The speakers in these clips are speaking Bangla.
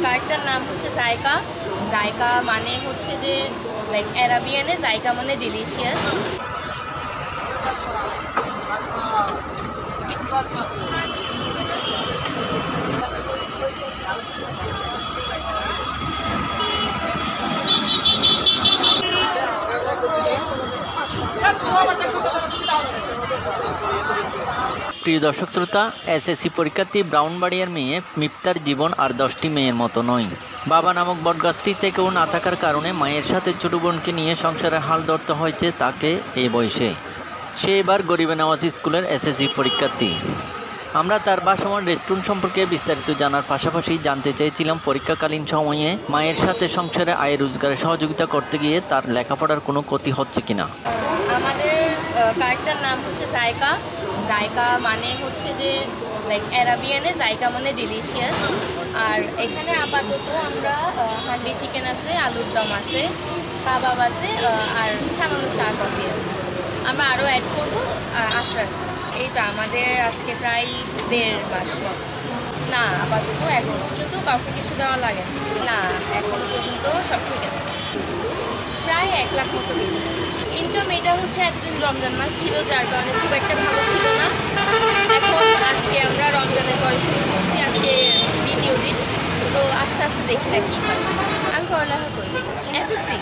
কার্ডটার নাম হচ্ছে জায়কা। জায়কা মানে হচ্ছে যে লাইক অ্যারাবিয়ানে জায়কা মানে ডিলিশিয়াস। প্রিয় দর্শক শ্রোতা, এসএসসি পরীক্ষার্থী ব্রাউনবাড়িয়ার মেয়ে মিফতার জীবন আর 10টি মেয়ের মতো নয়। বাবা নামক বটগাছটি থেকেও না থাকার কারণে মায়ের সাথে ছোট বোনকে নিয়ে সংসারে হাল ধরতে হয়েছে তাকে এই বয়সে। সে এবার গরিবে নওয়াজ স্কুলের এসএসসি পরীক্ষার্থী। আমরা তার বাসমান রেস্টুরেন্ট সম্পর্কে বিস্তারিত জানার পাশাপাশি জানতে চেয়েছিলাম পরীক্ষাকালীন সময়ে মায়ের সাথে সংসারে আয় রোজগারে সহযোগিতা করতে গিয়ে তার লেখাপড়ার কোনো ক্ষতি হচ্ছে কিনা। আমাদের কার্ডটার নাম হচ্ছে জায়কা। জায়কা মানে হচ্ছে যে লাইক অ্যারাবিয়ানে জায়কা মানে ডিলিশিয়াস। আর এখানে আপাতত আমরা হান্ডি চিকেন আছে, আলুর দম আছে, কাবাব আছে, আর সামান্য চা কফি আছে। আমরা আরও অ্যাড করবো আস্তে আস্তে। এই তো আমাদের আজকে প্রায় 1.5 মাস। না, আপাতত এখন পর্যন্ত কাউকে কিছু দেওয়া লাগে না। এখনো পর্যন্ত সব ঠিক আছে। প্রায় 1 লাখ মতো গেছে ইনকাম। এটা হচ্ছে এতদিন রমজান মাস ছিল, যার কারণে খুব একটা ভালো ছিল না। এখন আজকে আমরা রমজানের পরে শুরু করছি, আজকে 2য় দিন। তো আস্তে আস্তে দেখি না কী হয়। আমি পড়ালেখা করি এসএসসি।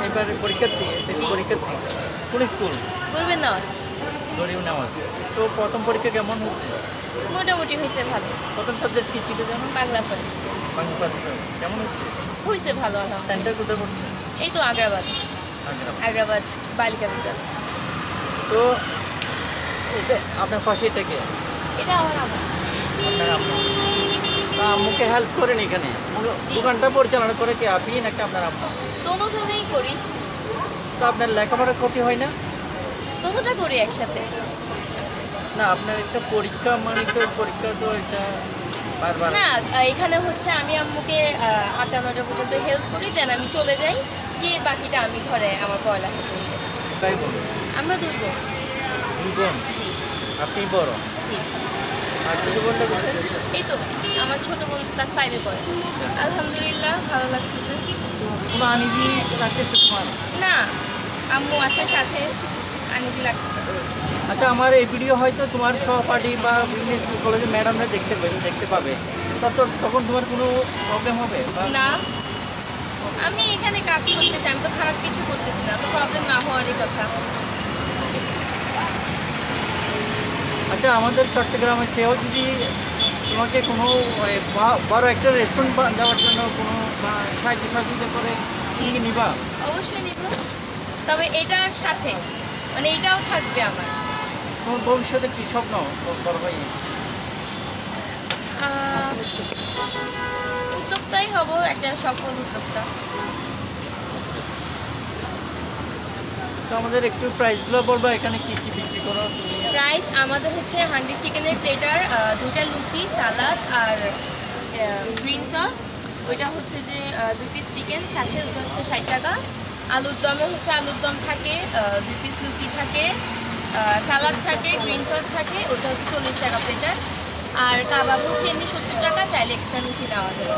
এবারে পরীক্ষার্থী, এসএসসি পরীক্ষার্থী। কোন স্কুল? গরিবে নওয়াজ। গরিবে নওয়াজ। তো প্রথম পরীক্ষা কেমন হয়েছে? মোটামুটি হয়েছে ভালো। প্রথম সাবজেক্ট কি ছিল জানো? বাংলা ফার্স্ট। বাংলা ফার্স্ট। কেমন হয়েছে? হয়েছে ভালো আলহামদুলিল্লাহ। সেন্টার কোথায় পড়ছে? এই তো আগ্রাবাদ। আগ্রাবাদ বালিকা বিদ্যালয়। তো এটা আপনার পাশে এটা কে? এটা আমার আম্মু। আপনার আম্মু? আম্মুকে হেল্প করেন এখানে? দোকানটা পরিচালনা করে কি আপনি নাকি আপনার আম্মু? দোনোজনেই করি। তো আপনার লেখাপড়ার ক্ষতি হয় না? দোনোটা করি একসাথে। না, আপনার একটা পরীক্ষা মানে তো পরীক্ষা তো এটা বারবার না। এখানে হচ্ছে আমি আম্মুকে 8টা 9টা পর্যন্ত হেল্প করি, দেন আমি চলে যাই, গিয়ে বাকিটা আমি ঘরে আমার পড়ালেখা করি। তাই বল। আমরা 2 বোন। 2 বোন? জি। আপনি বড়? জি। আর ছোট বোনটা কোথায়? এই তো আমার ছোট বোন ক্লাস 5-এ পড়ে। আলহামদুলিল্লাহ ভালো লাগতেছে। কোনো আনিজি লাগতেছে তোমার? না, আম্মু আছে সাথে, আনিজি লাগতেছে। আচ্ছা, আমার এই ভিডিও হয়তো তোমার সহপাঠী বা বিভিন্ন স্কুল কলেজের ম্যাডামরা দেখতে পাবে, তখন তোমার কোনো প্রবলেম হবে? না, আমি এখানে কাজ করতেছি, আমি তো খারাপ কিছু করতেছি না, তো প্রবলেম না হওয়ারই কথা। আচ্ছা, আমাদের চট্টগ্রামে কেউ যদি তোমাকে কোনো বড় একটা রেস্টুরেন্ট দেওয়ার জন্য কোনো সাহায্য সহযোগিতা করে, তুমি কি নিবা? অবশ্যই নিব, তবে এটার সাথে মানে এটাও থাকবে আমার। তোমার ভবিষ্যতে কি স্বপ্ন বড় ভাই? উদ্যোক্তাই হব, একটা সফল উদ্যোক্তা। তো আমাদের একটু প্রাইসগুলো বলবা, এখানে কি কি বিক্রি করো? প্রাইস আমাদের হচ্ছে হান্ডি চিকেনের প্লেটার, 2টা লুচি, সালাদ আর গ্রিন সস। ওইটা হচ্ছে যে 2 পিস চিকেন, সাথে ওইটা হচ্ছে 60 টাকা। আলুর দমে হচ্ছে আলুর দম থাকে, 2 পিস লুচি থাকে, সালাদ থাকে, গ্রিন সস থাকে, ওটা হচ্ছে 40 টাকা প্লেটার। আর কাবাব হচ্ছে এমনি 70 টাকা, চাইলে এক্সট্রা লুচি দেওয়া যায়।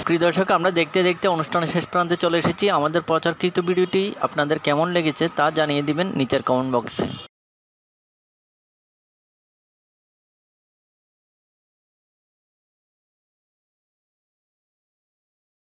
প্রিয় দর্শক, আমরা দেখতে দেখতে অনুষ্ঠানের শেষ প্রান্তে চলে এসেছি। আমাদের প্রচারকৃত ভিডিওটি আপনাদের কেমন লেগেছে তা জানিয়ে দিবেন নিচের কমেন্ট বক্সে।